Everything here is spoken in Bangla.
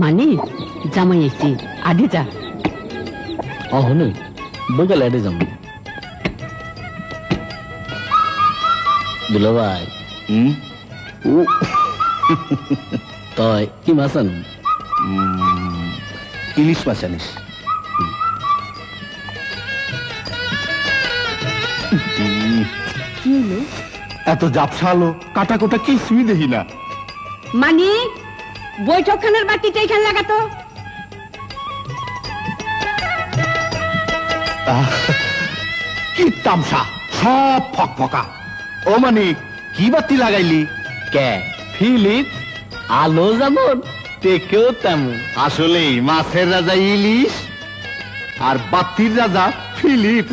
মানে জামাই এসছি আগে যা। অহনে বইকালে এডে যাম। দুলা ভাই তয় কি মাছ আন? ইলিশ মাছ আনিস। কি হলো? এত জাপসালো কাটা কোটা কিছুই দেখি না। মানে বৈঠকখানার বাতিটা এখানে লাগাতো। কি তামসা সব ফকফকা। ও মানিক কি বাতি লাগাইলি? কে ফিলিপ আলো যেমন টেকেও তেমন। আসলেই মাছের রাজা ইলিশ আর বাতির রাজা ফিলিপ।